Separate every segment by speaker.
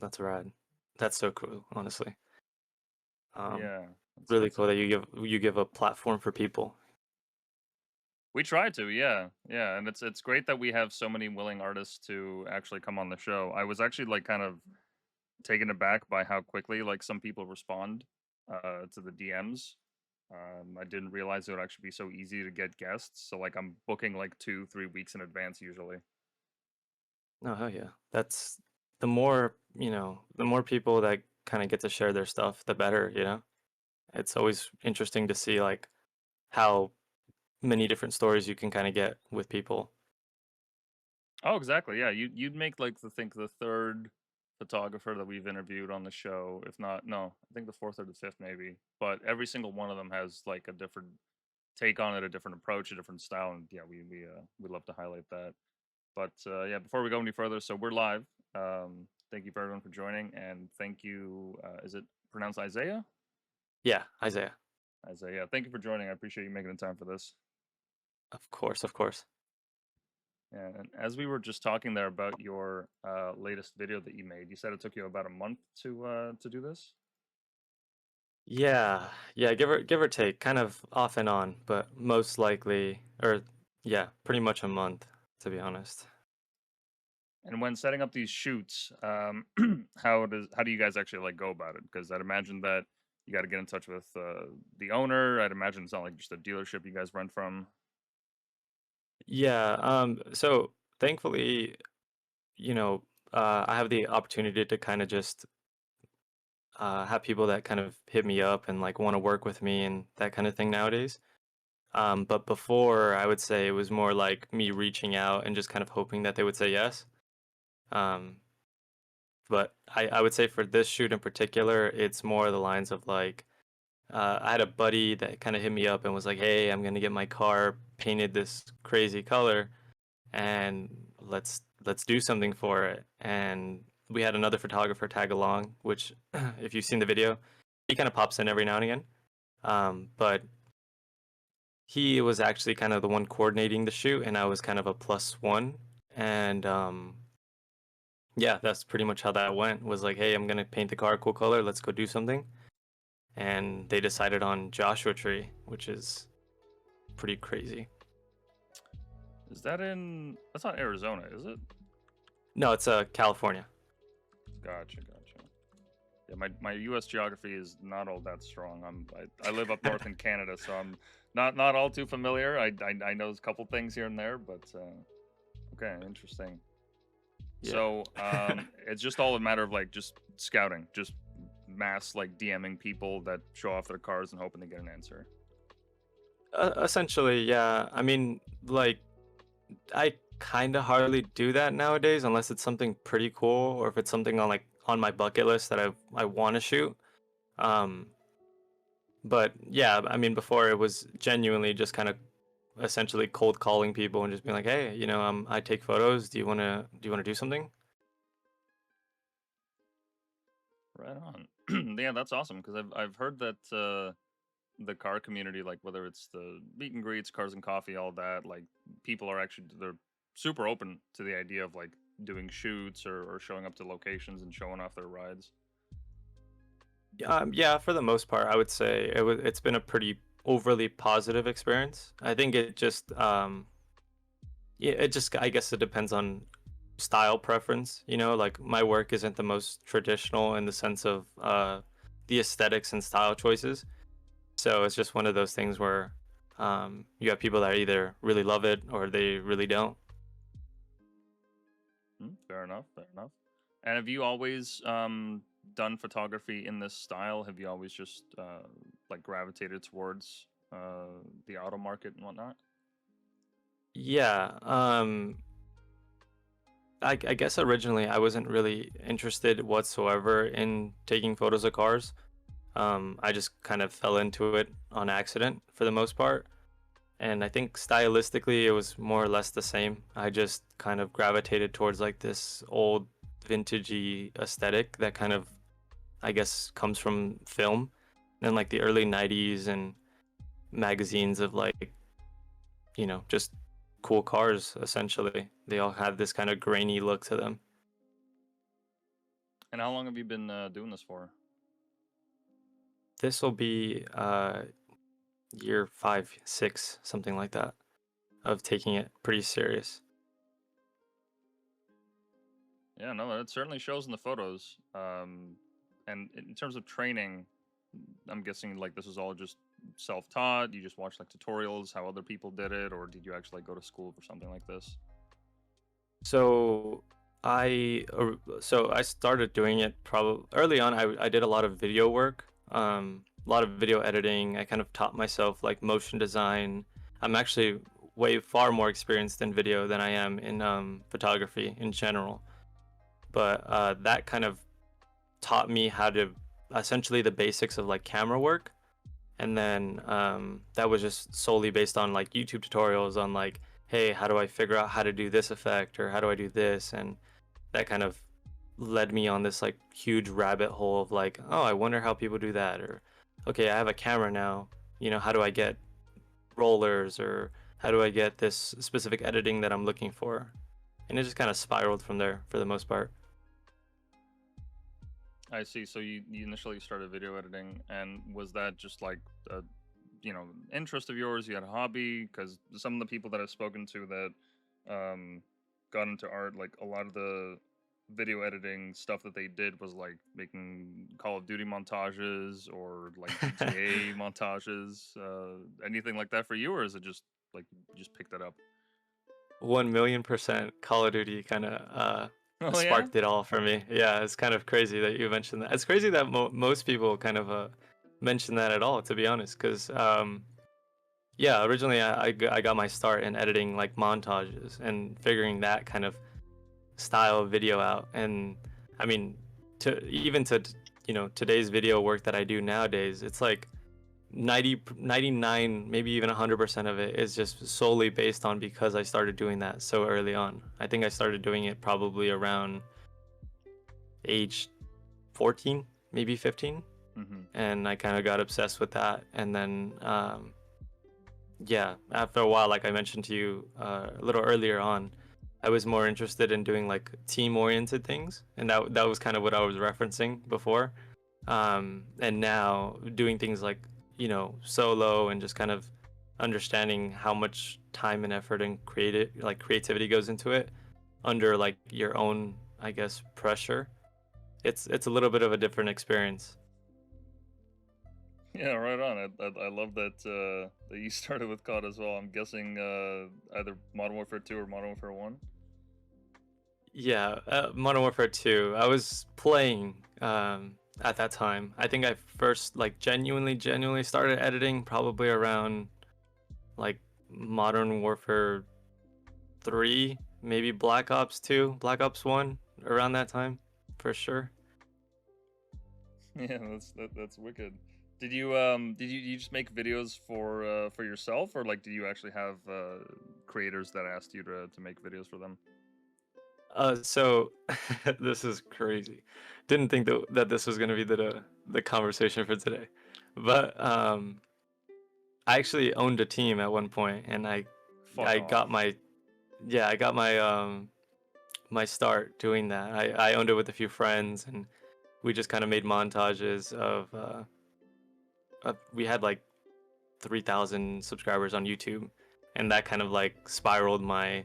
Speaker 1: That's rad. That's so cool, honestly. Um,
Speaker 2: Yeah,
Speaker 1: Really
Speaker 2: that's
Speaker 1: cool that you give a platform for people.
Speaker 2: we try to, yeah, yeah, and it's great that we have so many willing artists to actually come on the show. I was actually like kind of taken aback by how quickly like some people respond to the DMs. I didn't realize it would actually be so easy to get guests. So like I'm booking like 2, 3 weeks in advance usually.
Speaker 1: No, hell yeah. That's the more, the more people that kind of get to share their stuff, the better. It's always interesting to see like how many different stories you can kind of get with people.
Speaker 2: Oh, exactly. Yeah, you'd make like the third photographer that we've interviewed on the show, if not no, I think the fourth or the fifth maybe. But every single one of them has like a different take on it, a different approach, a different style, and yeah, we love to highlight that. But yeah, before we go any further, so we're live. Thank you for everyone for joining, and thank you. Is it pronounced Isaiah?
Speaker 1: Yeah, Isaiah.
Speaker 2: Isaiah. Thank you for joining. I appreciate you making the time for this.
Speaker 1: Of course, of course.
Speaker 2: Yeah, and as we were just talking there about your latest video that you made, you said it took you about a month to do this.
Speaker 1: Yeah, yeah, give or take, kind of off and on, but most likely, or yeah, pretty much a month, to be honest.
Speaker 2: And when setting up these shoots, how do you guys actually like go about it? Because I'd imagine that you got to get in touch with the owner. I'd imagine it's not like just a dealership you guys rent from.
Speaker 1: Yeah, so thankfully, I have the opportunity to kind of just have people that kind of hit me up and like want to work with me and that kind of thing nowadays. But before, I would say it was more like me reaching out and just kind of hoping that they would say yes. Um, but I would say for this shoot in particular, it's more the lines of like, I had a buddy that kind of hit me up and was like, "Hey, I'm gonna get my car painted this crazy color, and let's do something for it." And we had another photographer tag along, which, if you've seen the video, he kind of pops in every now and again. But he was actually kind of the one coordinating the shoot, and I was kind of a plus one. And yeah, that's pretty much how that went. Was like, "Hey, I'm gonna paint the car a cool color. Let's go do something." And they decided on Joshua Tree, which is pretty crazy.
Speaker 2: Is that in? That's not Arizona, is it?
Speaker 1: No, it's California.
Speaker 2: Gotcha, gotcha. Yeah, my U.S. geography is not all that strong. I live up north in Canada, so I'm not all too familiar. I know a couple things here and there, but okay, interesting.
Speaker 1: Yeah.
Speaker 2: So it's just all a matter of like just scouting, just mass like DMing people that show off their cars and hoping to get an answer.
Speaker 1: Essentially, yeah. I mean, like, I kind of hardly do that nowadays unless it's something pretty cool or if it's something on like on my bucket list that I want to shoot. Um, but yeah, I mean, before it was genuinely just kind of essentially cold calling people and just being like, "Hey, I take photos. Do you wanna do something?"
Speaker 2: Right on. Yeah, that's awesome because I've heard that the car community, like whether it's the meet and greets, cars and coffee, all that, like people are actually they're super open to the idea of like doing shoots or showing up to locations and showing off their rides.
Speaker 1: Yeah, for the most part, I would say it's been a pretty overly positive experience. I think it just yeah, it just I guess it depends on style preference. Like my work isn't the most traditional in the sense of the aesthetics and style choices. So it's just one of those things where you have people that either really love it or they really don't.
Speaker 2: Fair enough. Fair enough. And have you always done photography in this style? Have you always just like gravitated towards the auto market and whatnot?
Speaker 1: Yeah, I guess originally I wasn't really interested whatsoever in taking photos of cars. I just kind of fell into it on accident for the most part. And I think stylistically it was more or less the same. I just kind of gravitated towards like this old vintagey aesthetic that kind of, I guess, comes from film and like the early 90s and magazines of like, just cool cars essentially. They all have this kind of grainy look to them.
Speaker 2: And how long have you been doing this for?
Speaker 1: This will be year 5, 6, something like that, of taking it pretty serious.
Speaker 2: Yeah, no, it certainly shows in the photos. And in terms of training, I'm guessing like this is all just self-taught. You just watch like tutorials, how other people did it, or did you actually like, go to school for something like this?
Speaker 1: So I started doing it probably early on. I did a lot of video work, a lot of video editing. I kind of taught myself like motion design. I'm actually way far more experienced in video than I am in photography in general. But that kind of taught me how to essentially the basics of like camera work. And then that was just solely based on like YouTube tutorials on like, hey, how do I figure out how to do this effect or how do I do this? And that kind of led me on this like huge rabbit hole of like, oh, I wonder how people do that, or okay, I have a camera now, how do I get rollers, or how do I get this specific editing that I'm looking for? And it just kind of spiraled from there for the most part.
Speaker 2: I see. So you initially started video editing, and was that just like a interest of yours? You had a hobby? Because some of the people that I've spoken to that got into art, like a lot of the video editing stuff that they did was like making Call of Duty montages or like GTA montages. Anything like that for you, or is it just like you just picked that up?
Speaker 1: 1,000,000% Call of Duty kind of
Speaker 2: Oh yeah.
Speaker 1: sparked it all for me. Yeah, it's kind of crazy that you mentioned that. It's crazy that most people kind of mention that at all, to be honest, because yeah, originally I got my start in editing like montages and figuring that kind of style of video out. And I mean, to even to today's video work that I do nowadays, it's like 99, maybe even 100% of it is just solely based on because I started doing that so early on. I think I started doing it probably around age 14, maybe 15,
Speaker 2: Hmm.
Speaker 1: and I kind of got obsessed with that. And then yeah, after a while, like I mentioned to you a little earlier on, I was more interested in doing like team-oriented things, and that was kind of what I was referencing before. And now doing things like solo and just kind of understanding how much time and effort and creativity goes into it under like your own, I guess, pressure. It's a little bit of a different experience.
Speaker 2: Yeah, right on. I love that that you started with COD as well. I'm guessing either Modern Warfare 2 or Modern Warfare 1.
Speaker 1: Yeah, Modern Warfare 2. I was playing at that time. I think I first like genuinely started editing probably around like Modern Warfare 3, maybe Black Ops 2, Black Ops 1 around that time for sure.
Speaker 2: Yeah, that's wicked. Did you just make videos for yourself, or like did you actually have creators that asked you to make videos for them?
Speaker 1: So this is crazy. Didn't think that this was gonna be the conversation for today, but I actually owned a team at one point, and
Speaker 2: Fuck
Speaker 1: I got
Speaker 2: off.
Speaker 1: my yeah, I got my start doing that. I owned it with a few friends, and we just kind of made montages of we had like 3,000 subscribers on YouTube, and that kind of like spiraled my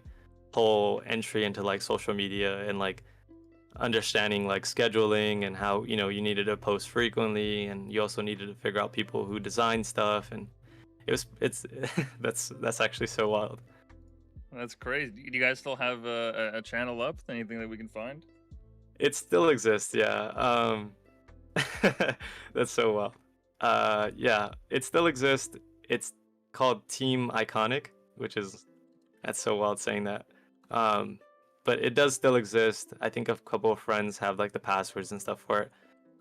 Speaker 1: whole entry into like social media and like understanding like scheduling and how you needed to post frequently, and you also needed to figure out people who design stuff, and it's that's actually so wild.
Speaker 2: That's crazy. Do you guys still have a channel up? Anything that we can find?
Speaker 1: It still exists, yeah. That's so wild. Yeah, it still exists. It's called Team Iconic, which is that's so wild saying that. Um, but it does still exist. I think a couple of friends have like the passwords and stuff for it.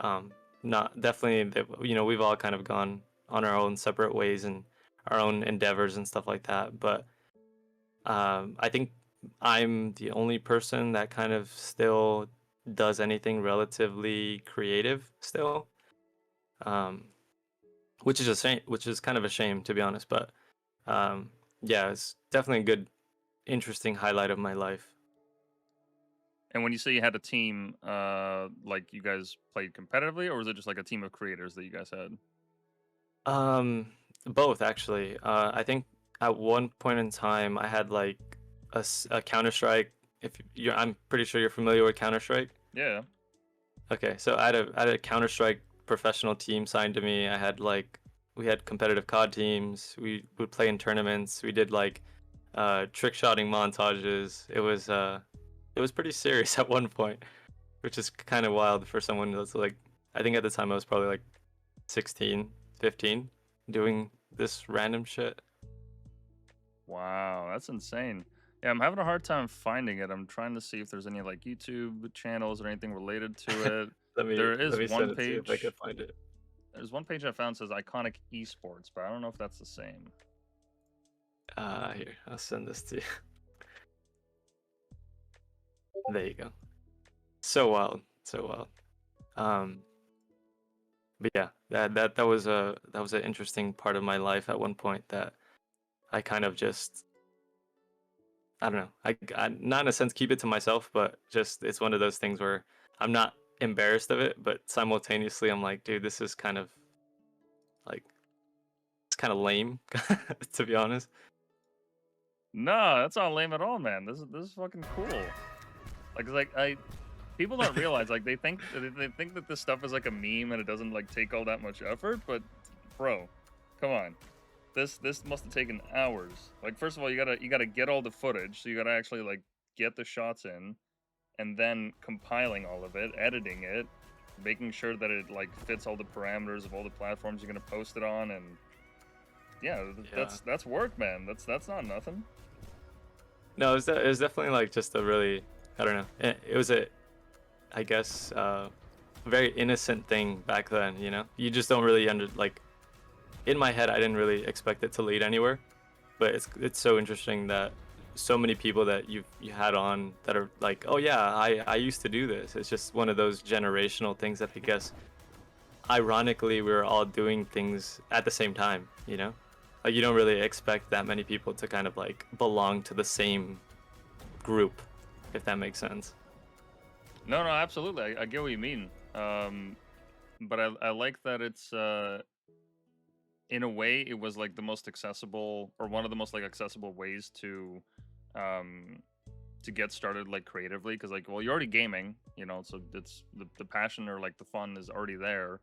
Speaker 1: Um, not definitely, we've all kind of gone on our own separate ways and our own endeavors and stuff like that. But I think I'm the only person that kind of still does anything relatively creative still, um, which is a shame, which is kind of a shame to be honest. But um, yeah, it's definitely a good, interesting highlight of my life.
Speaker 2: And when you say you had a team, like you guys played competitively, or was it just like a team of creators that you guys had?
Speaker 1: Um, Both actually. I think at one point in time I had like a Counter Strike. If you're, I'm pretty sure you're familiar with Counter Strike.
Speaker 2: Yeah.
Speaker 1: Okay, so I had a Counter Strike professional team signed to me. I had like we had competitive COD teams. We would play in tournaments. We did like trick shotting montages. It was pretty serious at one point, which is kind of wild for someone that's like I think at the time I was probably like 16, 15 doing this random shit.
Speaker 2: Wow, that's insane. Yeah, I'm having a hard time finding it. I'm trying to see if there's any like YouTube channels or anything related to it.
Speaker 1: Let me
Speaker 2: There
Speaker 1: let
Speaker 2: is
Speaker 1: me
Speaker 2: one
Speaker 1: send it to you if I can
Speaker 2: page.
Speaker 1: find it.
Speaker 2: There's one page I found says iconic esports, but I don't know if that's the same.
Speaker 1: Here, I'll send this to you. There you go. So wild, so wild. Um, but yeah, that was an interesting part of my life at one point that I kind of just I don't know. I not in a sense keep it to myself, but just it's one of those things where I'm not embarrassed of it, but simultaneously I'm like, dude, this is kind of like it's kind of lame, to be honest.
Speaker 2: No, that's not lame at all, man. This is fucking cool. Like I people don't realize like they think that this stuff is like a meme and it doesn't like take all that much effort, but bro, come on. This must have taken hours. Like first of all, you gotta get all the footage, so you gotta actually like get the shots in, and then compiling all of it, editing it, making sure that it like fits all the parameters of all the platforms you're gonna post it on, and yeah,
Speaker 1: Yeah.
Speaker 2: that's work, man. That's not nothing.
Speaker 1: No, it was definitely like just a really I don't know. It was a I guess very innocent thing back then, you know. You just don't really under like in my head I didn't really expect it to lead anywhere, but it's so interesting that so many people that you had on that are like, "Oh yeah, I used to do this." It's just one of those generational things that I guess ironically we were all doing things at the same time, you know? Like you don't really expect that many people to kind of like belong to the same group, if that makes sense.
Speaker 2: No, no, absolutely. I get what you mean. But I like that it's in a way it was like the most accessible or one of the most like accessible ways um to get started like creatively because like well you're already gaming, you know, so it's the passion or like the fun is already there.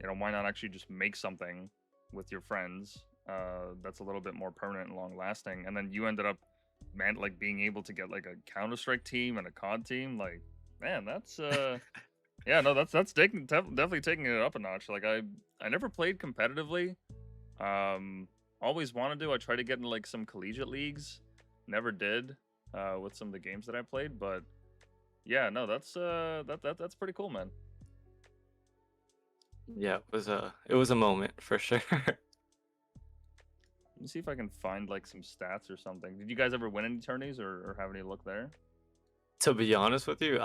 Speaker 2: You know, why not actually just make something with your friends that's a little bit more permanent and long lasting, and then you ended up man like being able to get like a Counter-Strike team and a COD team, like man that's yeah, no, that's definitely taking it up a notch. Like I never played competitively. Um, Always wanted to. I tried to get into like some collegiate leagues, never did. With some of the games that I played, but yeah, no, that's pretty cool, man.
Speaker 1: Yeah, it was a moment for sure.
Speaker 2: Let me see if I can find like some stats or something. Did you guys ever win any tourneys or have any look there?
Speaker 1: To be honest with you,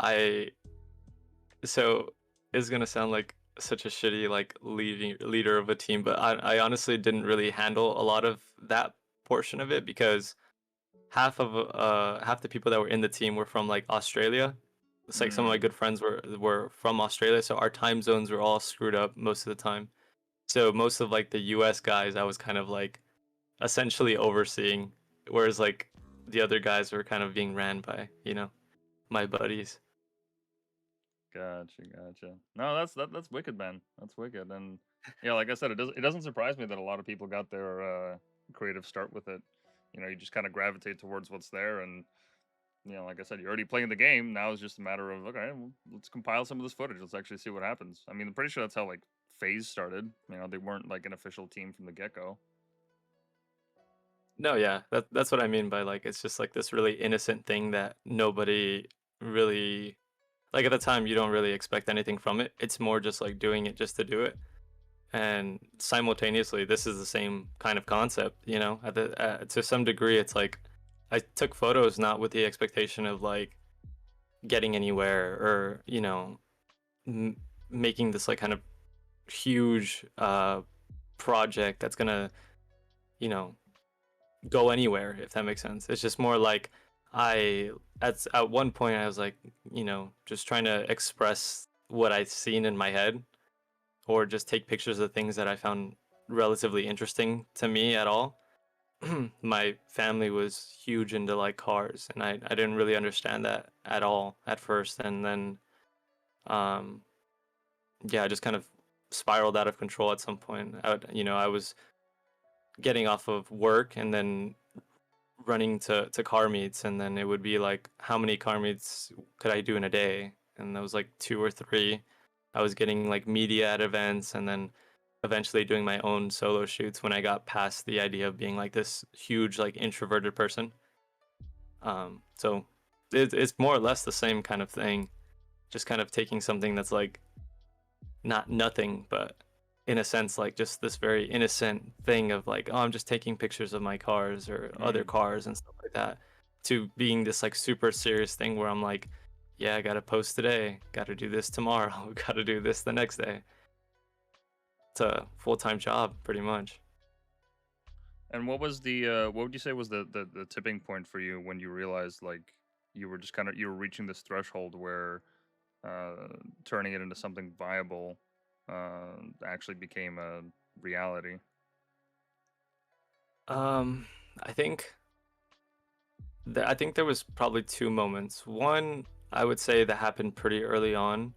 Speaker 1: so it's gonna sound like such a shitty like leader of a team, but I honestly didn't really handle a lot of that portion of it because half the people that were in the team were from like Australia. It's like some of my
Speaker 2: Mm,
Speaker 1: good friends were from Australia, so our time zones were all screwed up most of the time. So most of like the US guys I was kind of like essentially overseeing, whereas like the other guys were kind of being ran by, my buddies.
Speaker 2: gotcha. No, that's wicked, man. That's wicked, and yeah, like I said, it doesn't surprise me that a lot of people got their creative start with it. You know, you just kind of gravitate towards what's there, and you know, like I said, you're already playing the game. Now it's just a matter of okay, well, let's compile some of this footage. Let's actually see what happens. I mean, I'm pretty sure that's how like Phase started. You know, they weren't like an official team from the get go.
Speaker 1: No, yeah, that's what I mean by like it's just like this really innocent thing that nobody really like at the time you don't really expect anything from it. It's more just like doing it just to do it. And simultaneously, this is the same kind of concept, to some degree it's like I took photos not with the expectation of like getting anywhere or, m- making this like kind of huge project that's gonna, you know, go anywhere, if that makes sense. It's just more like I at one point I was like, just trying to express what I'd seen in my head, or just take pictures of things that I found relatively interesting to me at all. My family was huge into like cars, and I didn't really understand that at all at first, and then um yeah, I just kind of spiraled out of control at some point. I was getting off of work and then running to car meets, and then it would be like, how many car meets could I do in a day? And that was like two or three. I was getting like media at events, and then eventually doing my own solo shoots when I got past the idea of being like this huge like introverted person. So it's more or less the same kind of thing, just kind of taking something that's like not nothing, but in a sense, like just this very innocent thing of like, oh, I'm just taking pictures of my cars or other
Speaker 2: Mm.
Speaker 1: cars and stuff like that, to being this like super serious thing where I'm like, yeah, I gotta post today, gotta do this tomorrow, gotta do this the next day. It's a full-time job, pretty much.
Speaker 2: And what would you say was the tipping point for you when you realized like you were just kind of you were reaching this threshold where uh, turning it into something viable actually became a reality?
Speaker 1: Um, I think I think there was probably two moments. One, I would say that happened pretty early on.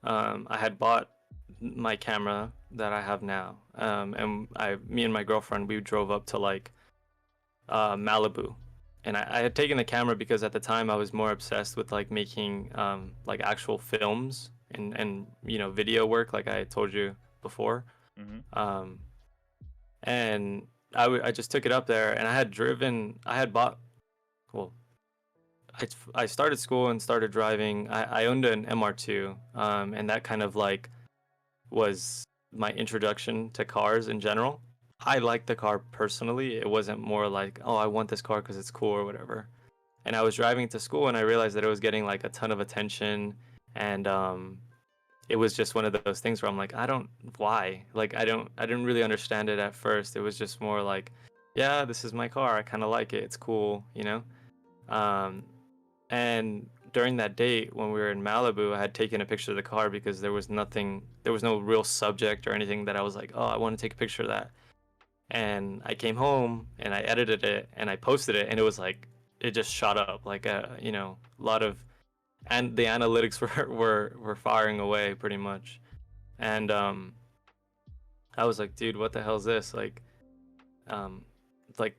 Speaker 1: I had bought my camera that I have now, and me and my girlfriend, we drove up to like Malibu, and I had taken the camera because at the time I was more obsessed with like making like actual films and video work, like I told you before.
Speaker 2: Mm-hmm.
Speaker 1: Um, and I just took it up there, and I had bought, well, I started school and started driving. I owned an MR2, and that kind of like was my introduction to cars in general. I liked the car personally. It wasn't more like, oh, I want this car because it's cool or whatever. And I was driving to school and I realized that it was getting like a ton of attention, and it was just one of those things where I'm like, I don't why. Like I didn't really understand it at first. It was just more like, yeah, this is my car. I kind of like it. It's cool. Um and during that date when we were in Malibu, I had taken a picture of the car because there was no real subject or anything that I was like, oh, I want to take a picture of that. And I came home and I edited it and I posted it, and it was like, it just shot up like a lot of, and the analytics were firing away pretty much. And I was like, dude, what the hell is this? Um, like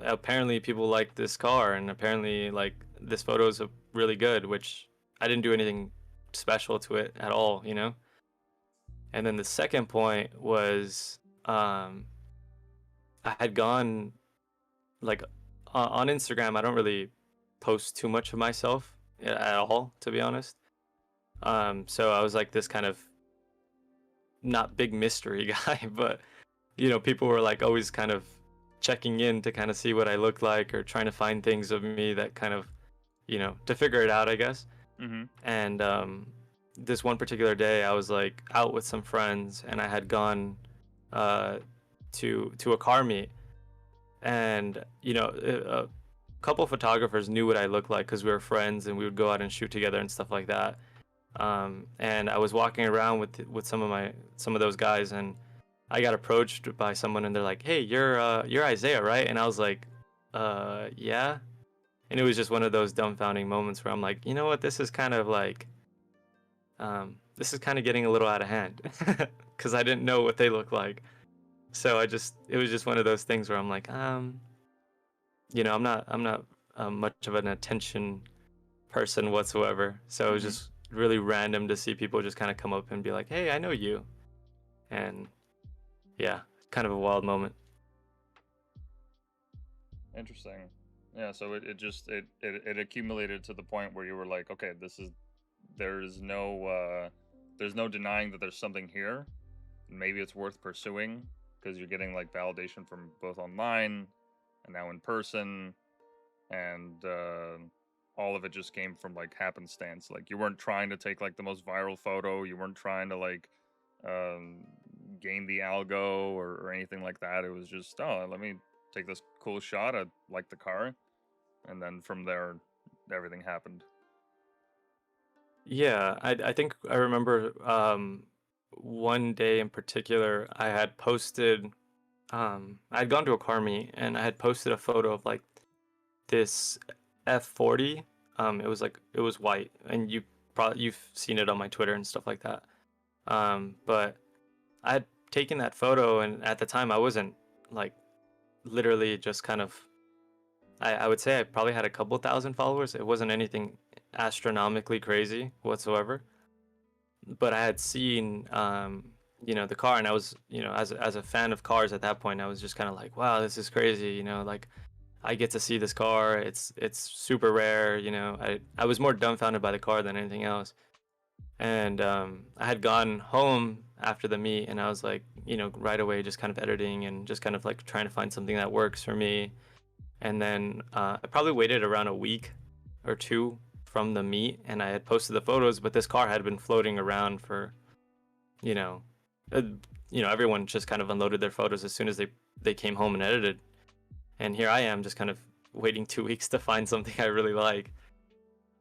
Speaker 1: apparently people like this car, and apparently like this photo is really good, which I didn't do anything special to it at all. And then the second point was, um I had gone like on Instagram. I don't really post too much of myself at all, to be honest. So I was like this kind of not big mystery guy, but people were like always kind of checking in to kind of see what I look like, or trying to find things of me that kind of, to figure it out, I guess.
Speaker 2: Mm-hmm.
Speaker 1: And this one particular day, I was like out with some friends, and I had gone uh, to a car meet, and a couple of photographers knew what I looked like because we were friends and we would go out and shoot together and stuff like that. And I was walking around with some of those guys, and I got approached by someone, and they're like, "Hey, you're Isaiah, right?" And I was like, yeah." And it was just one of those dumbfounding moments where I'm like, you know what, this is kind of getting a little out of hand, because I didn't know what they looked like. So it was just one of those things where I'm like, I'm not much of an attention person whatsoever. So it was
Speaker 2: Mm-hmm.
Speaker 1: just really random to see people just kind of come up and be like, "Hey, I know you," and yeah, kind of a wild moment.
Speaker 2: Interesting. Yeah, so it accumulated to the point where you were like, okay, this is there's no there's no denying that there's something here. Maybe it's worth pursuing because you're getting like validation from both online and now in person, and all of it just came from like happenstance. Like you weren't trying to take like the most viral photo, you weren't trying to like um, gain the algo or anything like that. It was just, oh, let me take this cool shot. I like the car, and then from there, everything happened.
Speaker 1: Yeah, I think I remember one day in particular I had posted I'd gone to a car meet and I had posted a photo of like this F40. It was like it was white and you've seen it on my Twitter and stuff like that. But I had taken that photo and at the time I wasn't like literally just kind of I would say I probably had a couple thousand followers. It wasn't anything astronomically crazy whatsoever. But I had seen the car and I was, as a fan of cars at that point, I was just kind of like, wow, this is crazy, like I get to see this car. It's super rare, I was more dumbfounded by the car than anything else. And I had gone home after the meet and I was like, right away just kind of editing and just kind of like trying to find something that works for me. And then I probably waited around a week or two from the meet, and I had posted the photos, but this car had been floating around for, you know, uh, everyone just kind of unloaded their photos as soon as they came home and edited. And here I am, just kind of waiting 2 weeks to find something I really like.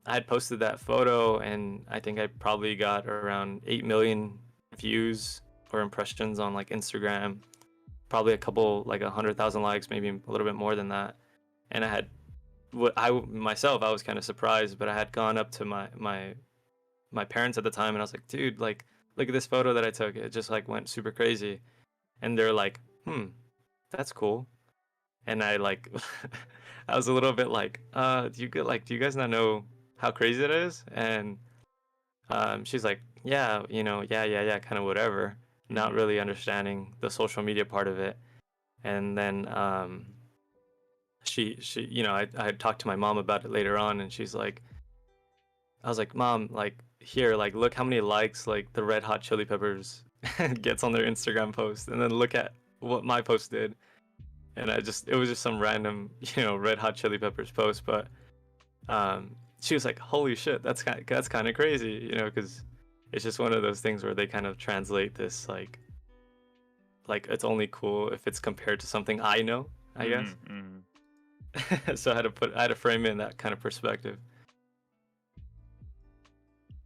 Speaker 1: I had posted that photo, and I think I probably got around 8 million views or impressions on like Instagram, probably a couple like 100,000 likes, maybe a little bit more than that. And I had what I myself I was kind of surprised, but I had gone up to my parents at the time and I was like, dude, like look at this photo that I took. It just like went super crazy. And they're like, that's cool. And I like I was a little bit like, do you guys not know how crazy it is? And she's like, yeah, yeah, kind of whatever, not
Speaker 2: Hmm.
Speaker 1: really understanding the social media part of it. And then she I had talked to my mom about it later on and she's like, I was like, Mom, like here, like look how many likes like the Red Hot Chili Peppers gets on their Instagram post, and then look at what my post did. And it was just some random, Red Hot Chili Peppers post, but she was like, holy shit, that's kind of crazy, because it's just one of those things where they kind of translate this like it's only cool if it's compared to something I know, I
Speaker 2: Hmm.
Speaker 1: guess.
Speaker 2: Hmm.
Speaker 1: So I had to frame it in that kind of perspective.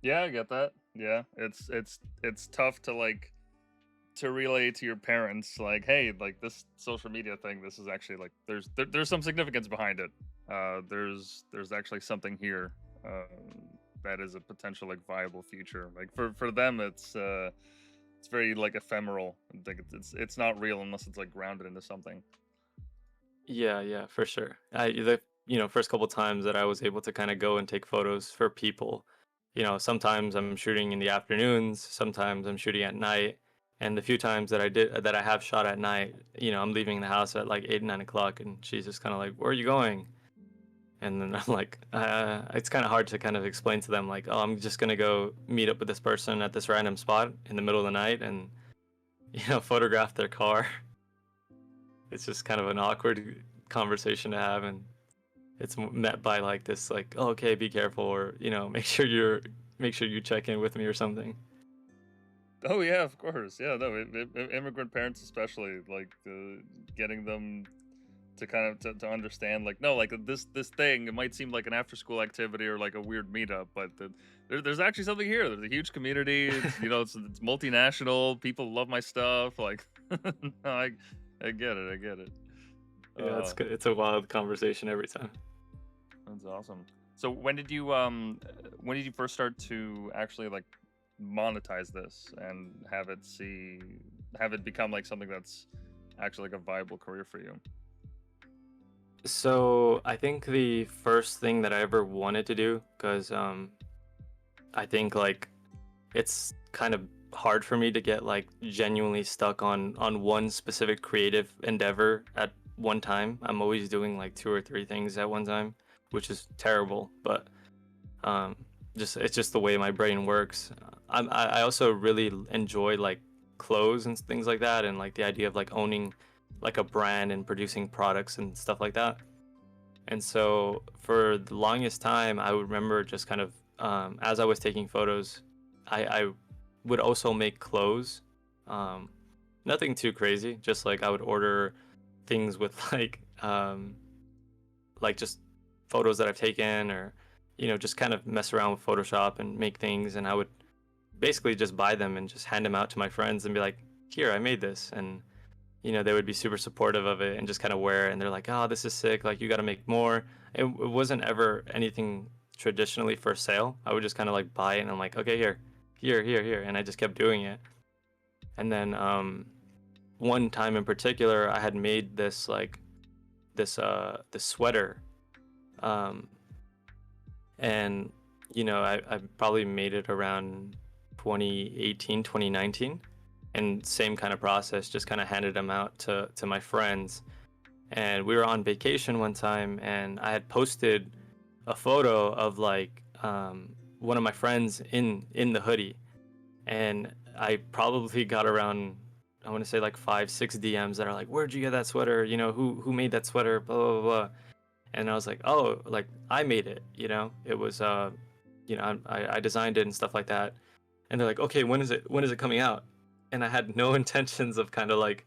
Speaker 2: Yeah, I get that. Yeah, it's tough to like to relay to your parents like, hey, like this social media thing, this is actually like there's some significance behind it. There's actually something here that is a potential like viable future. Like for them, it's very like ephemeral. Like it's not real unless it's like grounded into something.
Speaker 1: Yeah, yeah, for sure. First couple times that I was able to kind of go and take photos for people, sometimes I'm shooting in the afternoons, sometimes I'm shooting at night. And the few times that I have shot at night, I'm leaving the house at like 8, 9 o'clock, and she's just kind of like, "Where are you going?" And then I'm like, it's kind of hard to kind of explain to them like, "Oh, I'm just gonna go meet up with this person at this random spot in the middle of the night and photograph their car." It's just kind of an awkward conversation to have, and it's met by like this like, oh, okay, be careful, or make sure you check in with me or something.
Speaker 2: Oh yeah, of course. Yeah, no, immigrant parents especially like getting them to kind of to understand like no like this thing it might seem like an after school activity or like a weird meetup but there's actually something here. There's a huge community. It's it's multinational. People love my stuff. Like no, I get it. I get it.
Speaker 1: Yeah, it's
Speaker 2: uh
Speaker 1: good. It's a wild conversation every time.
Speaker 2: that's awesome. So when did you first start to actually like monetize this and have it become like something that's actually like a viable career for you?
Speaker 1: So I think the first thing that I ever wanted to do, because I think like it's kind of hard for me to get like genuinely stuck on one specific creative endeavor at one time. I'm always doing like two or three things at one time, which is terrible, but um just it's just the way my brain works. I also really enjoy like clothes and things like that, and like the idea of like owning like a brand and producing products and stuff like that. And so for the longest time I would remember just kind of as I was taking photos, I would also make clothes. um Nothing too crazy, just like I would order things with like just photos that I've taken, or just kind of mess around with Photoshop and make things, and I would basically just buy them and just hand them out to my friends and be like, "Here, I made this." And they would be super supportive of it and just kind of wear it, and they're like, "Oh, this is sick. Like, you got to make more." It wasn't ever anything traditionally for sale. I would just kind of like buy it, and I'm like, "Okay, here, here, here, here," and I just kept doing it. And then one time in particular, I had made this like this sweater, um, and I probably made it around 2018, 2019, and same kind of process, just kind of handed them out to my friends. And we were on vacation one time, and I had posted a photo of like one of my friends in the hoodie, and I probably got around, I want to say like 5 6 DMs that are like, "Where'd you get that sweater? Who made that sweater, blah blah blah." And I was like, "Oh, like I made it, it was I designed it and stuff like that." And they're like, "Okay, when is it coming out?" And I had no intentions of kind of like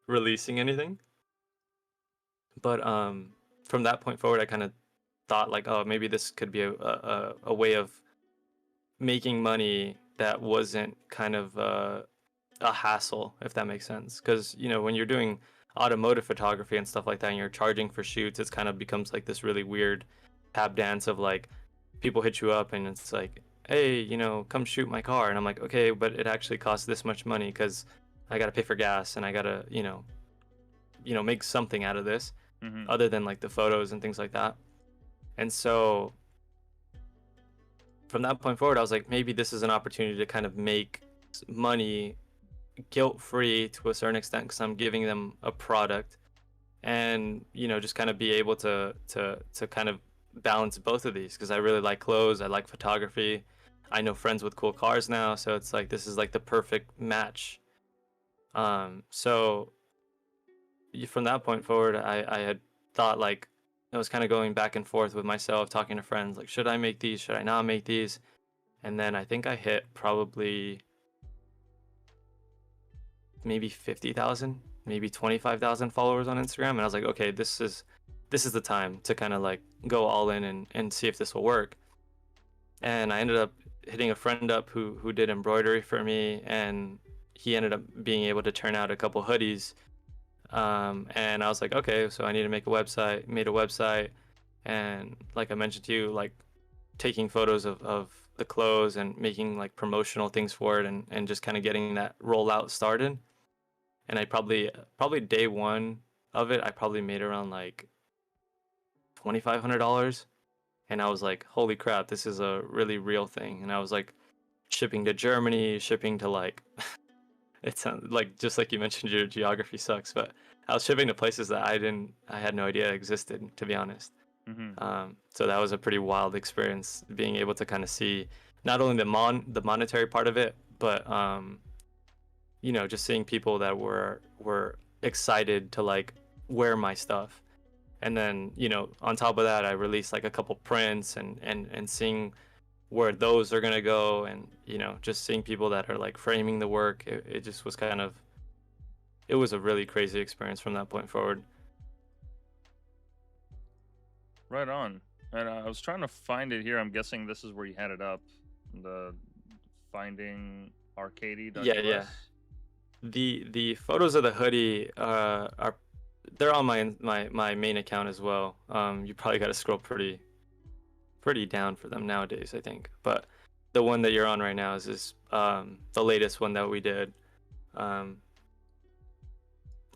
Speaker 1: releasing anything. But from that point forward, I kind of thought like, oh, maybe this could be a way of making money that wasn't kind of a hassle, if that makes sense. Because when you're doing automotive photography and stuff like that, and you're charging for shoots, it's kind of becomes like this really weird tap dance of like people hit you up and it's like, "Hey, come shoot my car," and I'm like, "Okay, but it actually costs this much money because I gotta pay for gas and I gotta make something out of this
Speaker 2: Hmm.
Speaker 1: other than like the photos and things like that." And so from that point forward, I was like, maybe this is an opportunity to kind of make money guilt free to a certain extent because I'm giving them a product, and just kind of be able to kind of balance both of these because I really like clothes, I like photography, I know friends with cool cars now, so it's like this is like the perfect match. So from that point forward, I had thought like I was kind of going back and forth with myself, talking to friends, like, should I make these? Should I not make these? And then I think I hit probably maybe 50,000, maybe 25,000 followers on Instagram. And I was like, okay, this is the time to kind of like go all in and see if this will work. And I ended up hitting a friend up who did embroidery for me, and he ended up being able to turn out a couple hoodies. And I was like, okay, so I need to make a website. Made a website, and like I mentioned to you, like taking photos of the clothes and making like promotional things for it, and just kind of getting that rollout started. And I probably day one of it, I probably made around like $2,500, and I was like, holy crap, this is a really real thing. And I was like shipping to Germany, shipping to like it sounds like, just like you mentioned, your geography sucks, but I was shipping to places that I had no idea existed, to be honest.
Speaker 2: Hmm.
Speaker 1: So that was a pretty wild experience, being able to kind of see not only the monetary part of it, but just seeing people that were excited to like wear my stuff. And then on top of that, I released like a couple prints, and seeing where those are gonna go, and just seeing people that are like framing the work. It just was kind of, it was a really crazy experience from that point forward.
Speaker 2: Right on. And I was trying to find it here. I'm guessing this is where you had it up. The
Speaker 1: Yeah, yeah.
Speaker 2: findingarcade.us.
Speaker 1: The photos of the hoodie are, they're on my main account as well. You probably got to scroll pretty down for them nowadays, I think. But the one that you're on right now is the latest one that we did. Um,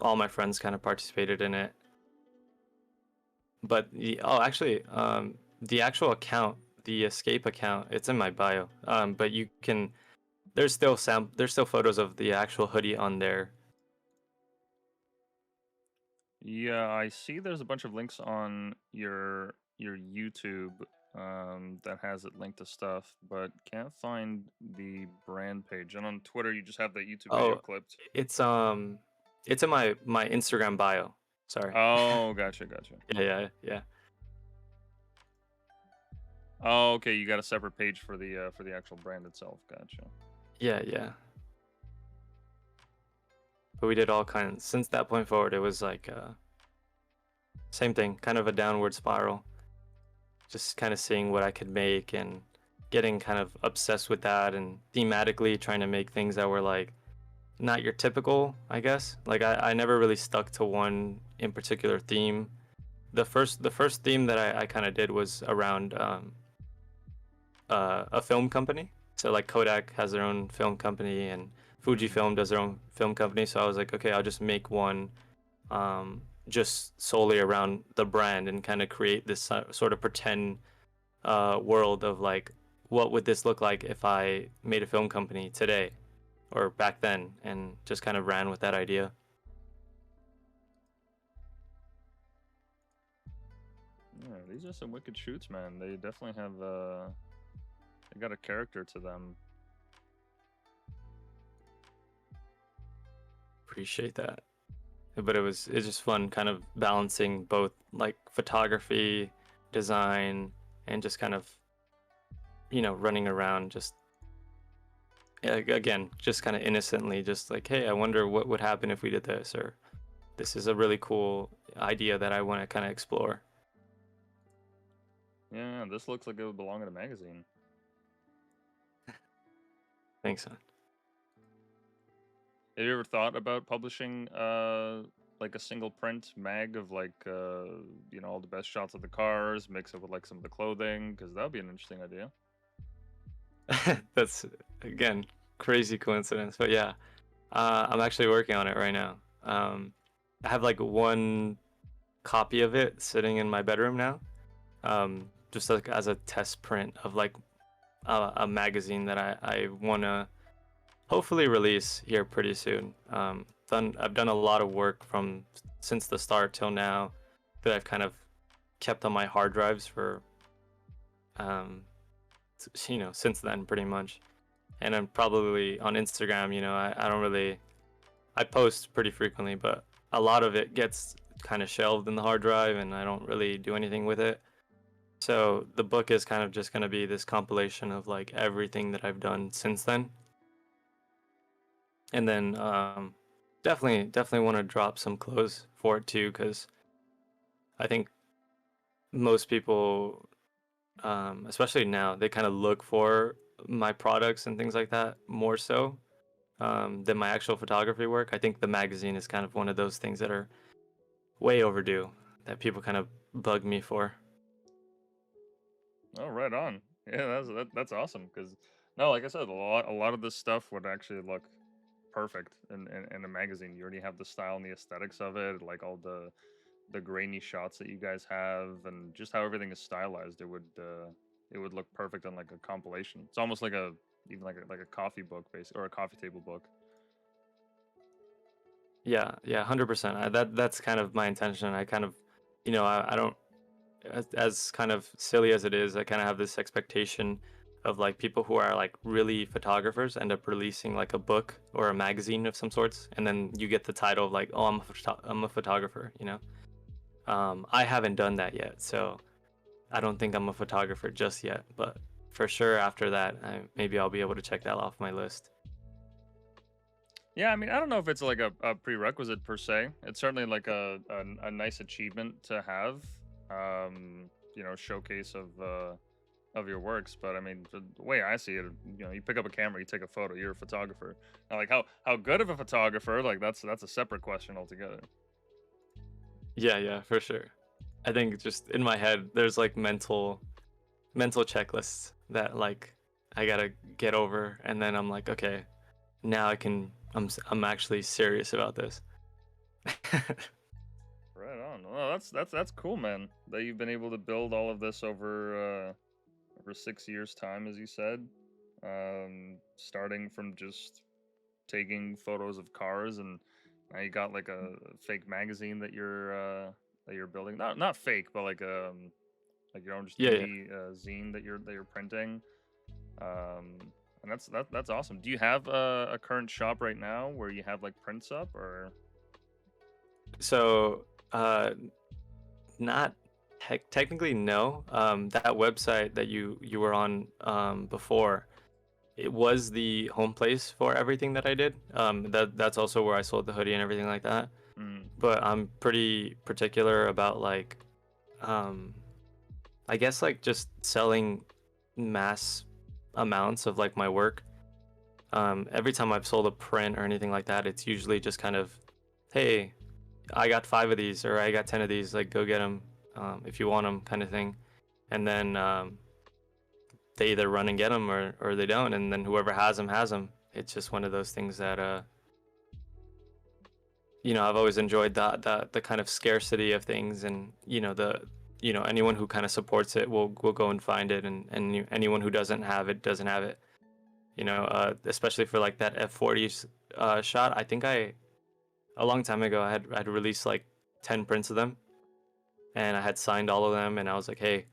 Speaker 1: all my friends kind of participated in it. But actually, the actual account, the Escape account, it's in my bio. But you can, there's still photos of the actual hoodie on there.
Speaker 2: Yeah, I see there's a bunch of links on your YouTube that has it linked to stuff, but can't find the brand page. And on Twitter, you just have the YouTube video
Speaker 1: Oh,
Speaker 2: clipped.
Speaker 1: it's it's in my Instagram bio. Sorry.
Speaker 2: Oh, gotcha, gotcha.
Speaker 1: Yeah, yeah, yeah.
Speaker 2: Oh, okay, you got a separate page for the actual brand itself. Gotcha.
Speaker 1: Yeah, yeah. But we did all kinds. Since that point forward, it was like same thing, kind of a downward spiral. just kind of seeing what I could make and getting kind of obsessed with that and thematically trying to make things that were like not your typical, I guess. Like I never really stuck to one in particular theme. The first theme that I kind of did was around a film company. So like Kodak has their own film company and
Speaker 2: Mm.
Speaker 1: Fujifilm does their own film company. So I was like, okay, I'll just make one just solely around the brand and kind of create this sort of pretend world of like, what would this look like if I made a film company today or back then, and just kind of ran with that idea.
Speaker 2: Yeah, these are some wicked shoots, man. They definitely have they got a character to them.
Speaker 1: Appreciate that. But it's just fun kind of balancing both like photography, design, and just kind of, running around just again, just kind of innocently, just like, hey, I wonder what would happen if we did this, or this is a really cool idea that I want to kind of explore.
Speaker 2: Yeah, this looks like it would belong in a magazine.
Speaker 1: Thanks, man.
Speaker 2: Have you ever thought about publishing like a single print mag of like all the best shots of the cars, mix it with like some of the clothing? Because that would be an interesting idea.
Speaker 1: That's again crazy coincidence, but yeah, I'm actually working on it right now. I have like one copy of it sitting in my bedroom now, just like as a test print of like a magazine that I want to hopefully release here pretty soon. I've done a lot of work from since the start till now that I've kind of kept on my hard drives for um, since then pretty much. And I'm probably on Instagram. I don't really, I post pretty frequently, but a lot of it gets kind of shelved in the hard drive, and I don't really do anything with it. So the book is kind of just going to be this compilation of like everything that I've done since then. And then definitely want to drop some clothes for it too, because I think most people, especially now, they kind of look for my products and things like that more so than my actual photography work. I think the magazine is kind of one of those things that are way overdue that people kind of bug me for.
Speaker 2: Oh, right on. Yeah, that's awesome. Because no, like I said, a lot of this stuff would actually look perfect in a magazine. You already have the style and the aesthetics of it, like all the grainy shots that you guys have, and just how everything is stylized. It would look perfect on like a compilation. It's almost like a even like a coffee book, or a coffee table book.
Speaker 1: Yeah, yeah, 100%. That's kind of my intention. I kind of, I don't, as kind of silly as it is, I kind of have this expectation of like people who are like really photographers end up releasing like a book or a magazine of some sorts, and then you get the title of like, oh, I'm a photographer. I haven't done that yet, so I don't think I'm a photographer just yet. But for sure, after that, maybe I'll be able to check that off my list.
Speaker 2: Yeah, I mean, I don't know if it's like a prerequisite per se. It's certainly like a nice achievement to have, showcase of your works. But I mean, the way I see it, you pick up a camera, you take a photo, you're a photographer. Now, like how good of a photographer, like that's a separate question altogether.
Speaker 1: Yeah, yeah, for sure. I think just in my head, there's like mental checklists that like I gotta get over, and then I'm like, okay, now I'm actually serious about this.
Speaker 2: Right on. Well, that's cool, man. That you've been able to build all of this over 6 years' time, as you said. Starting from just taking photos of cars, and now you got like a fake magazine that you're building. Not fake, but like your own just
Speaker 1: Yeah, yeah.
Speaker 2: indie zine that you're printing. Um, and that's awesome. Do you have a current shop right now where you have like prints up or?
Speaker 1: So, not technically no. That website that you were on before, it was the home place for everything that I did. That's also where I sold the hoodie and everything like that.
Speaker 2: Mm,
Speaker 1: But I'm pretty particular about like um I guess like just selling mass amounts of like my work. Every time I've sold a print or anything like that, it's usually just kind of, hey, I got 5 of these or I got 10 of these, like go get them if you want them, kind of thing. And then they either run and get them or they don't, and then whoever has them. It's just one of those things that I've always enjoyed the kind of scarcity of things, and anyone who kind of supports it will go and find it, and anyone who doesn't have it doesn't have it. Especially for like that F40 shot. I think a long time ago I'd released like 10 prints of them, and I had signed all of them, and I was like, hey,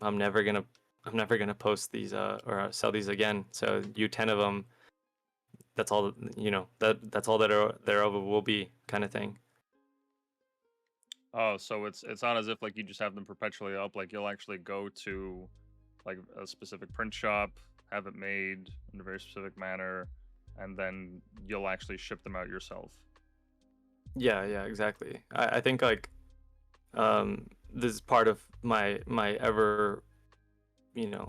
Speaker 1: I'm never gonna I'm never gonna post these or sell these again. So you 10 of them, that's all that's all that there over will be, kind of thing.
Speaker 2: Oh, so it's not as if like you just have them perpetually up. Like you'll actually go to like a specific print shop, have it made in a very specific manner, and then you'll actually ship them out yourself.
Speaker 1: Yeah, yeah, exactly. I think like this is part of my ever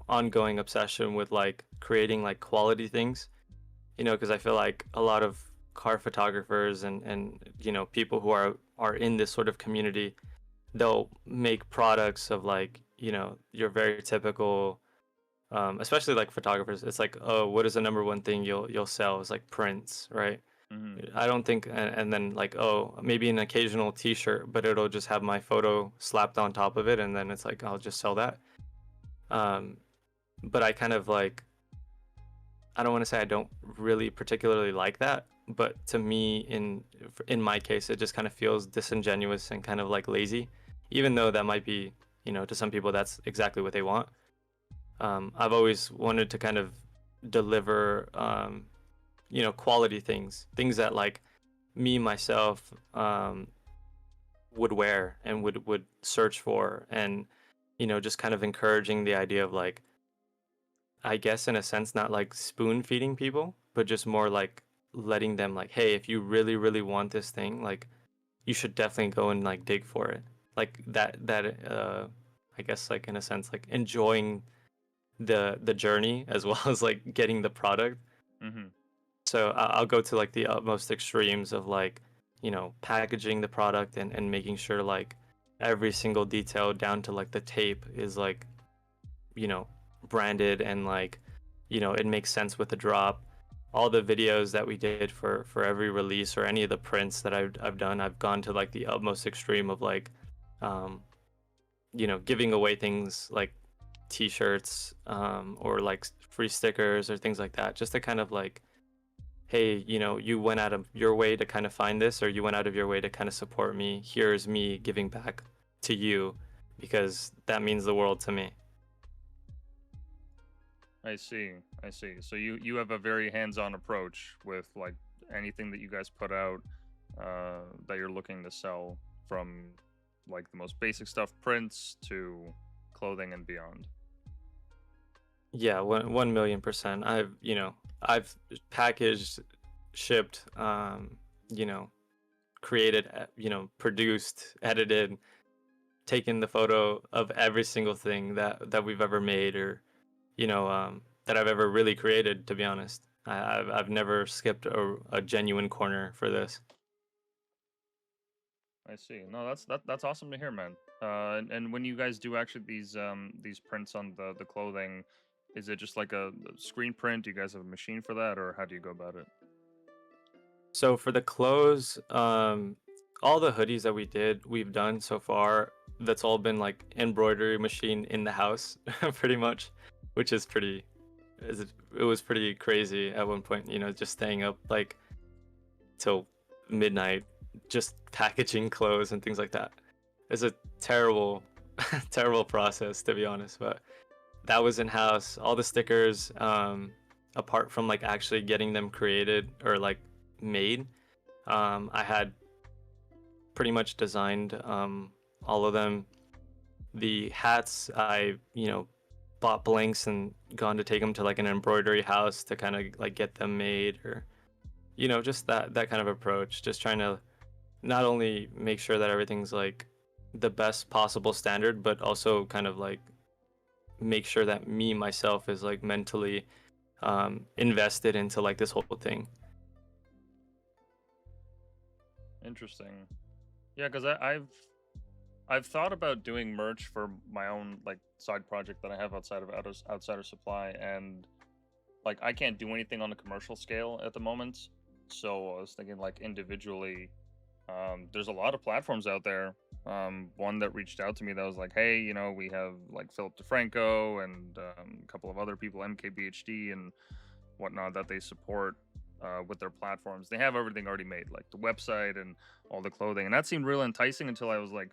Speaker 1: ongoing obsession with like creating like quality things, because I feel like a lot of car photographers and people who are in this sort of community, they'll make products of like your very typical, especially like photographers. It's like, oh, what is the number one thing you'll sell? Is like prints, right?
Speaker 2: Hmm.
Speaker 1: I don't think, and then like, oh, maybe an occasional T-shirt, but it'll just have my photo slapped on top of it, and then it's like I'll just sell that. Um, but I kind of like, I don't want to say I don't really particularly like that, but to me, in my case, it just kind of feels disingenuous and kind of like lazy, even though that might be, to some people that's exactly what they want. I've always wanted to kind of deliver, quality things that like me myself would wear and would search for, and just kind of encouraging the idea of like, I guess in a sense, not like spoon feeding people, but just more like letting them like, hey, if you really, really want this thing, like you should definitely go and like dig for it. Like that I guess like in a sense like enjoying the journey as well as like getting the product.
Speaker 2: Hmm.
Speaker 1: So I'll go to like the utmost extremes of like, packaging the product and making sure like every single detail down to like the tape is like, you know, branded and like, it makes sense with the drop. All the videos that we did for every release or any of the prints that I've done, I've gone to like the utmost extreme of like, um, giving away things like t-shirts, or like free stickers or things like that, just to kind of like, hey, you went out of your way to kind of find this, or you went out of your way to kind of support me. Here's me giving back to you because that means the world to me.
Speaker 2: I see. I see. So you have a very hands-on approach with like anything that you guys put out that you're looking to sell, from like the most basic stuff, prints, to clothing and beyond.
Speaker 1: Yeah, 1,000,000%. I've packaged, shipped, you know, created, produced, edited, taken the photo of every single thing that we've ever made, or that I've ever really created. To be honest, I've never skipped a genuine corner for this.
Speaker 2: I see. No, that's awesome to hear, man. And when you guys do actually these prints on the clothing, is it just like a screen print? Do you guys have a machine for that, or how do you go about it?
Speaker 1: So for the clothes, all the hoodies that we've done so far, that's all been like embroidery machine in the house, pretty much, which is pretty. It was pretty crazy at one point, just staying up like till midnight, just packaging clothes and things like that. It's a terrible, terrible process, to be honest. But that was in house. All the stickers, apart from like actually getting them created or like made, I had pretty much designed all of them. The hats, I bought blanks and gone to take them to like an embroidery house to kind of like get them made, or just that kind of approach. Just trying to not only make sure that everything's like the best possible standard, but also kind of like make sure that me myself is like mentally invested into like this whole thing.
Speaker 2: Interesting. Yeah, because I've thought about doing merch for my own like side project that I have outside of Outsider Supply, and like I can't do anything on a commercial scale at the moment. So I was thinking like individually, there's a lot of platforms out there. One that reached out to me that was like, hey, you know, we have like Philip DeFranco and a couple of other people, MKBHD and whatnot, that they support with their platforms. They have everything already made, like the website and all the clothing, and that seemed real enticing until I was like,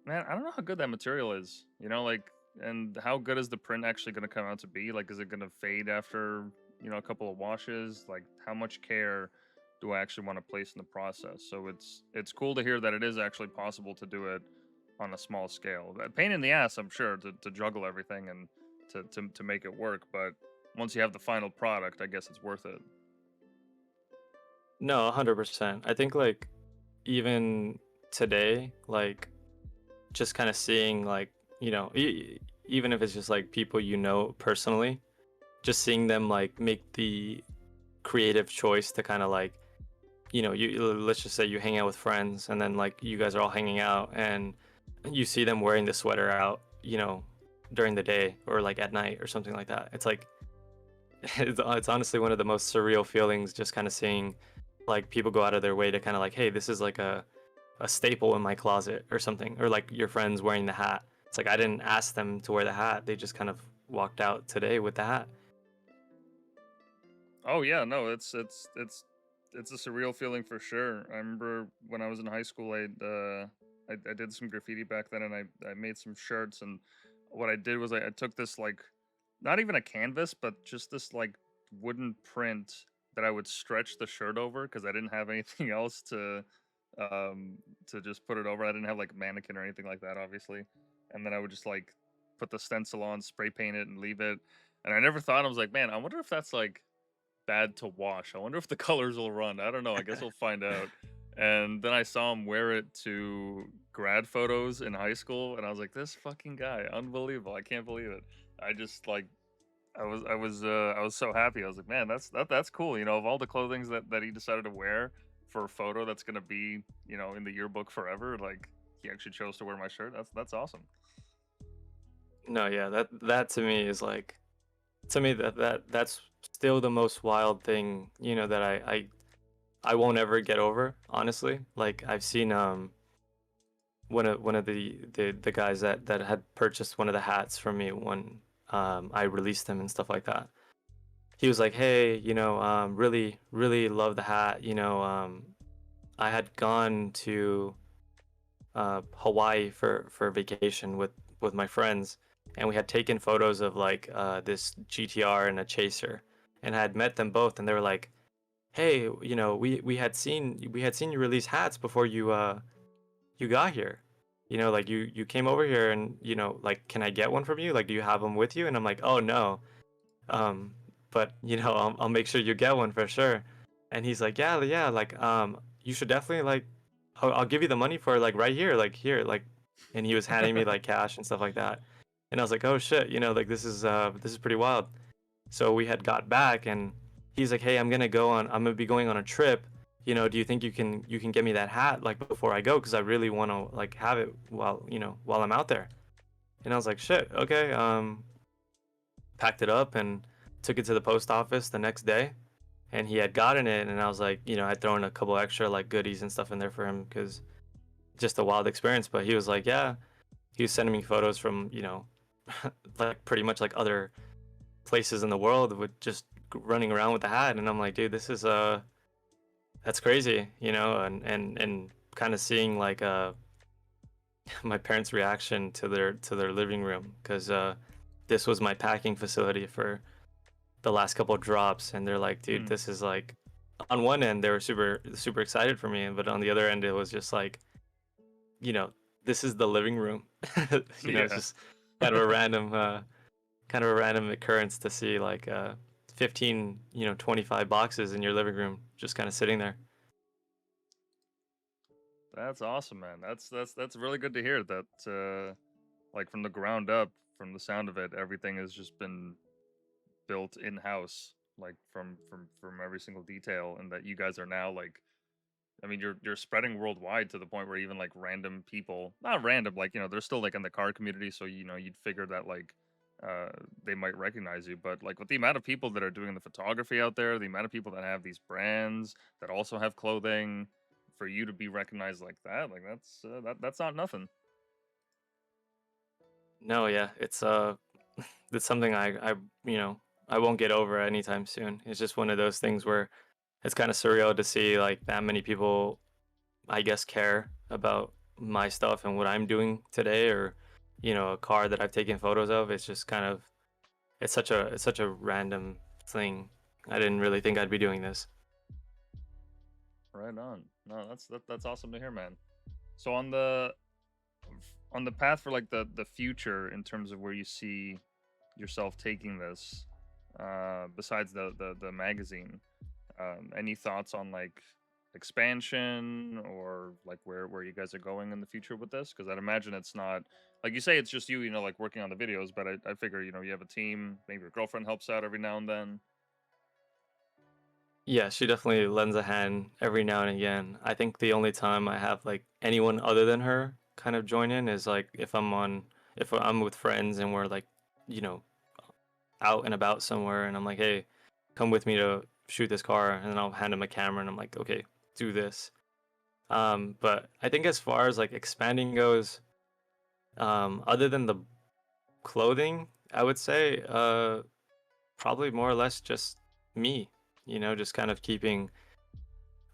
Speaker 2: man, I don't know how good that material is. You know, like, and how good is the print actually going to come out to be? Like, is it going to fade after, you know, a couple of washes? Like, how much care do I actually want to place in the process? So it's cool to hear that it is actually possible to do it on a small scale. A pain in the ass, I'm sure, to juggle everything and to make it work. But once you have the final product, I guess it's worth it.
Speaker 1: No, 100%. I think like even today, like just kind of seeing like, even if it's just like people personally, just seeing them like make the creative choice to kind of like, let's just say you hang out with friends and then like you guys are all hanging out and you see them wearing the sweater out, during the day or like at night or something like that. It's like it's honestly one of the most surreal feelings just kind of seeing like people go out of their way to kind of like, hey, this is like a staple in my closet or something, or like your friends wearing the hat. It's like I didn't ask them to wear the hat. They just kind of walked out today with the hat.
Speaker 2: Oh yeah, no, it's a surreal feeling for sure. I remember when I was in high school, I did some graffiti back then, and I made some shirts. And what I did was I took this like, not even a canvas, but just this like wooden print that I would stretch the shirt over because I didn't have anything else um to just put it over. I didn't have like a mannequin or anything like that, obviously. And then I would just like put the stencil on, spray paint it, and leave it. And I never thought, I was like, man, I wonder if that's like bad to wash. I wonder if the colors will run. I don't know. I guess we'll find out. And then I saw him wear it to grad photos in high school, and I was like, "This fucking guy, unbelievable! I can't believe it." I just like, I was so happy. I was like, "Man, that's cool." You know, of all the clothings that he decided to wear for a photo that's gonna be, you know, in the yearbook forever, like he actually chose to wear my shirt. That's awesome.
Speaker 1: No, yeah, that to me is like, to me that's still the most wild thing, that I won't ever get over, honestly. Like I've seen one of the guys that had purchased one of the hats from me when I released them and stuff like that. He was like, "Hey, really really love the hat. I had gone to Hawaii for vacation with my friends, and we had taken photos of like this GTR and a Chaser, and I had met them both, and they were like, "Hey, we had seen you release hats before you got here. Like you came over here, and like, can I get one from you? Like, do you have them with you?" And I'm like, "Oh no, um, but I'll make sure you get one for sure." And he's like, "Yeah, yeah, like you should definitely like, I'll give you the money for it, like right here, like here, like." And he was handing me like cash and stuff like that. And I was like, "Oh shit, like this is pretty wild." So we had got back, and he's like, "Hey, I'm gonna be going on a trip. Do you think you can get me that hat like before I go? Because I really want to like have it while I'm out there." And I was like, "Shit, okay." Packed it up and took it to the post office the next day, and he had gotten it, and I was like, I'd thrown a couple extra like goodies and stuff in there for him because just a wild experience. But he was like, yeah, he was sending me photos from like pretty much like other places in the world with just running around with the hat, and I'm like, dude, this is that's crazy, and kind of seeing like my parents' reaction to their living room because this was my packing facility for the last couple of drops, and they're like, dude,
Speaker 2: Mm,
Speaker 1: this is like, on one end they were super super excited for me, but on the other end it was just like, you know this is the living room. It's
Speaker 2: yeah.
Speaker 1: just kind of a random occurrence to see like 15, 25 boxes in your living room just kind of sitting there.
Speaker 2: That's awesome, man. That's really good to hear that like from the ground up from the sound of it, everything has just been built in house, like from every single detail, and that you guys are now like, I mean, you're spreading worldwide to the point where even like random people, not random, like they're still like in the car community, so you'd figure that like uh they might recognize you, but like with the amount of people that are doing the photography out there, the amount of people that have these brands that also have clothing, for you to be recognized like that, like that's not nothing.
Speaker 1: No, yeah, it's something you know, I won't get over anytime soon. It's just one of those things where it's kind of surreal to see like that many people, I guess, care about my stuff and what I'm doing today, or a car that I've taken photos of. It's just kind of it's such a random thing. I didn't really think I'd be doing this.
Speaker 2: Right on. No, that's awesome to hear, man. So on the path for like the future in terms of where you see yourself taking this, besides the magazine, any thoughts on like expansion, or like where you guys are going in the future with this? Because I'd imagine it's not like you say it's just you, like working on the videos, but I figure you have a team, maybe your girlfriend helps out every now and then.
Speaker 1: Yeah, she definitely lends a hand every now and again. I think the only time I have like anyone other than her kind of join in is like if I'm with friends and we're like, you know, out and about somewhere and I'm like, "Hey, come with me to shoot this car." And then I'll hand him a camera and I'm like, "Okay, do this." But I think as far as like expanding goes, other than the clothing, I would say probably more or less just me, just kind of keeping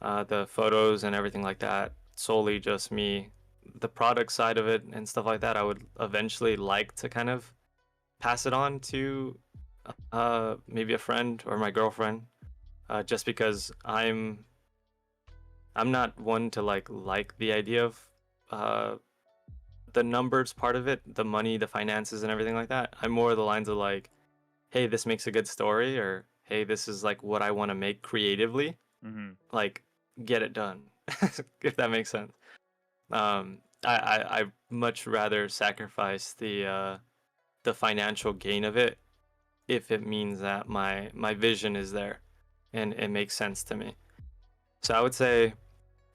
Speaker 1: the photos and everything like that solely just me. The product side of it and stuff like that, I would eventually like to kind of pass it on to maybe a friend or my girlfriend, just because I'm not one to like the idea of uh, the numbers part of it, the money, the finances, and everything like that. I'm more of the lines of like, hey, this makes a good story, or hey, this is like what I want to make creatively.
Speaker 2: Mm-hmm.
Speaker 1: Like, get it done, if that makes sense. I much rather sacrifice the financial gain of it if it means that my vision is there and it makes sense to me. So I would say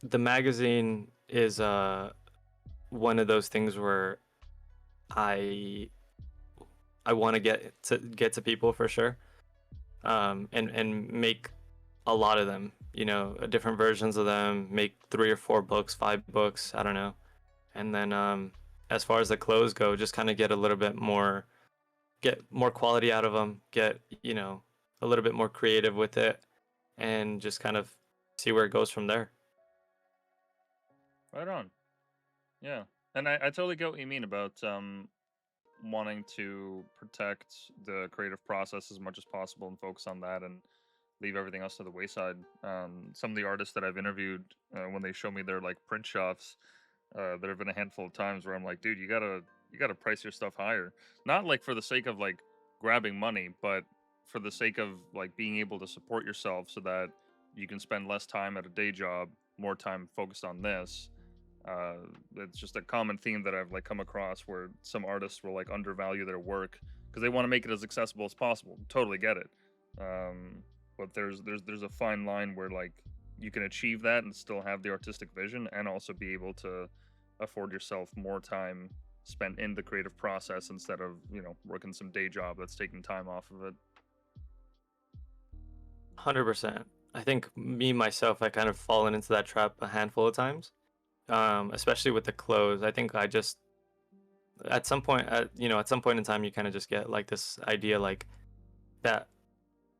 Speaker 1: the magazine is one of those things where I I want to get to people for sure, and make a lot of them, different versions of them, make 3 or 4 books, 5 books, I don't know. And then as far as the clothes go, just kind of get more quality out of them, get, a little bit more creative with it, and just kind of see where it goes from there.
Speaker 2: Right on. Yeah, and I totally get what you mean about wanting to protect the creative process as much as possible and focus on that, and leave everything else to the wayside. Some of the artists that I've interviewed, when they show me their like print shops, there have been a handful of times where I'm like, dude, you gotta price your stuff higher. Not like for the sake of like grabbing money, but for the sake of like being able to support yourself so that you can spend less time at a day job, more time focused on this. uh it's just a common theme that I've like come across, where some artists will like undervalue their work because they want to make it as accessible as possible. Totally get it. But there's a fine line where like you can achieve that and still have the artistic vision, and also be able to afford yourself more time spent in the creative process, instead of working some day job that's taking time off of it.
Speaker 1: 100%. I think me myself, I kind of fallen into that trap a handful of times, especially with the clothes. I think I just at some point in time, you kind of just get like this idea like that.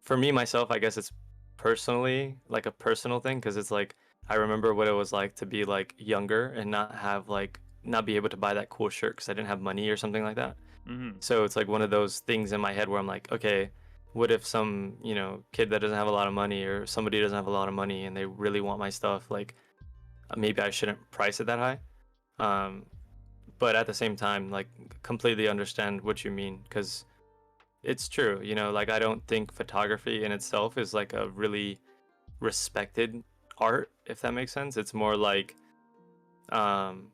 Speaker 1: For me myself, I guess it's personally like a personal thing because it's like I remember what it was like to be like younger and not be able to buy that cool shirt because I didn't have money or something like that.
Speaker 2: Mm-hmm.
Speaker 1: So it's like one of those things in my head where I'm like, okay, what if some, kid that doesn't have a lot of money or somebody doesn't have a lot of money and they really want my stuff, like maybe I shouldn't price it that high. Um, but at the same time, like completely understand what you mean because it's true, like I don't think photography in itself is like a really respected art, if that makes sense. It's more like, um,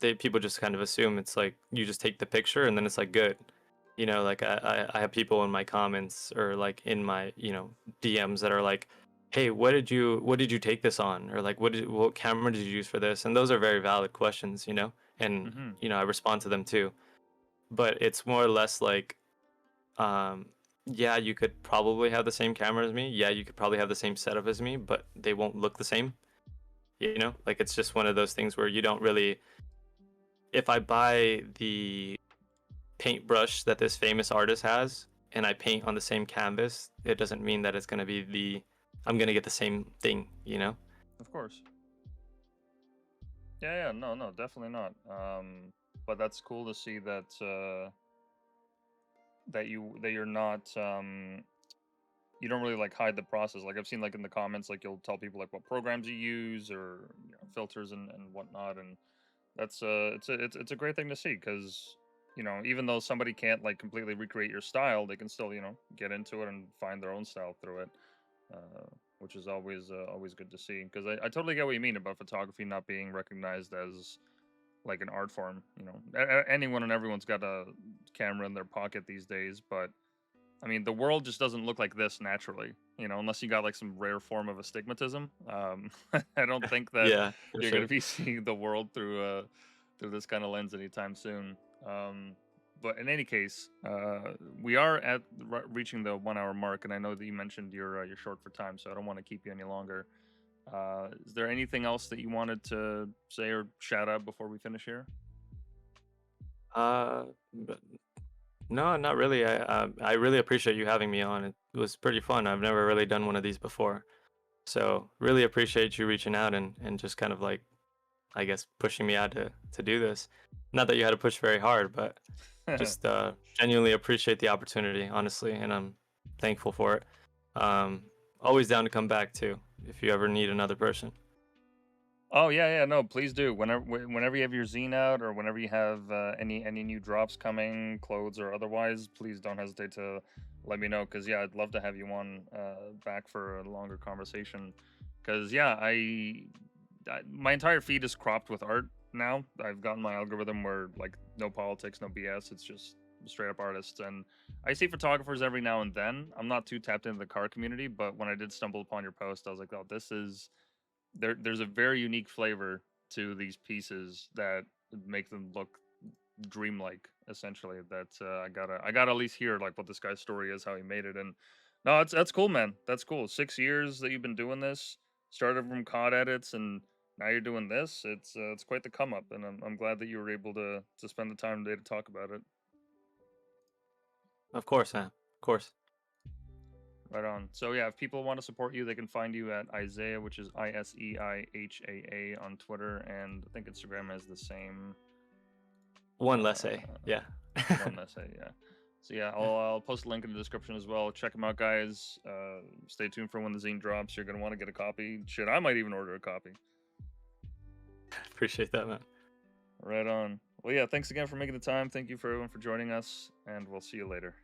Speaker 1: they people just kind of assume it's like you just take the picture and then it's like good. Like I have people in my comments or like in my, DMs that are like, "Hey, what did you take this on?" Or like, what camera did you use for this?" And those are very valid questions, And
Speaker 2: Hmm.
Speaker 1: I respond to them too. But it's more or less like, um, yeah, you could probably have the same camera as me. Yeah, you could probably have the same setup as me, but they won't look the same. Like it's just one of those things where you don't really. If I buy the paintbrush that this famous artist has and I paint on the same canvas, it doesn't mean that it's going to be I'm going to get the same thing.
Speaker 2: Of course. Yeah, yeah, no, no, definitely not. But that's cool to see that that you're not you don't really like hide the process. Like I've seen like in the comments, like you'll tell people like what programs you use or filters and whatnot, and that's it's a great thing to see because even though somebody can't like completely recreate your style, they can still get into it and find their own style through it, uh, which is always good to see. Because I totally get what you mean about photography not being recognized as like an art form. Anyone and everyone's got a camera in their pocket these days, but I mean, the world just doesn't look like this naturally, unless you got like some rare form of astigmatism. I don't think that
Speaker 1: Yeah, for
Speaker 2: you're going to
Speaker 1: sure.
Speaker 2: be seeing the world through this kind of lens anytime soon. Um, but in any case, we are at reaching the 1 hour mark, and I know that you mentioned you're short for time, so I don't want to keep you any longer. Is there anything else that you wanted to say or shout out before we finish here?
Speaker 1: But no, not really. I really appreciate you having me on. It was pretty fun. I've never really done one of these before. So, really appreciate you reaching out and just kind of like, I guess, pushing me out to do this. Not that you had to push very hard, but just genuinely appreciate the opportunity, honestly, and I'm thankful for it. Um, Always down to come back too if you ever need another person.
Speaker 2: Oh yeah, yeah, no, please do. Whenever you have your zine out, or whenever you have any new drops coming, clothes or otherwise, please don't hesitate to let me know. Cause yeah, I'd love to have you on back for a longer conversation. Cause yeah, my entire feed is cropped with art now. I've gotten my algorithm where like no politics, no BS. It's just straight up artists, and I see photographers every now and then. I'm not too tapped into the car community, but when I did stumble upon your post, I was like, oh, this is there's a very unique flavor to these pieces that make them look dreamlike essentially. That I gotta at least hear like what this guy's story is, how he made it. And no, that's cool, man. That's cool. 6 years that you've been doing this, started from cod edits, and now you're doing this. It's quite the come up, and I'm glad that you were able to spend the time today to talk about it.
Speaker 1: Of course, man. Of course.
Speaker 2: Right on. So yeah, if people want to support you, they can find you at Iseiha, which is Iseihaa on Twitter, and I think Instagram has the same.
Speaker 1: One less A.
Speaker 2: Uh,
Speaker 1: Yeah.
Speaker 2: one essay, yeah. So yeah, I'll post a link in the description as well. Check them out, guys. Stay tuned for when the zine drops. You're gonna want to get a copy. Shit, I might even order a copy.
Speaker 1: Appreciate that, man.
Speaker 2: Right on. Well, yeah. Thanks again for making the time. Thank you for everyone for joining us, and we'll see you later.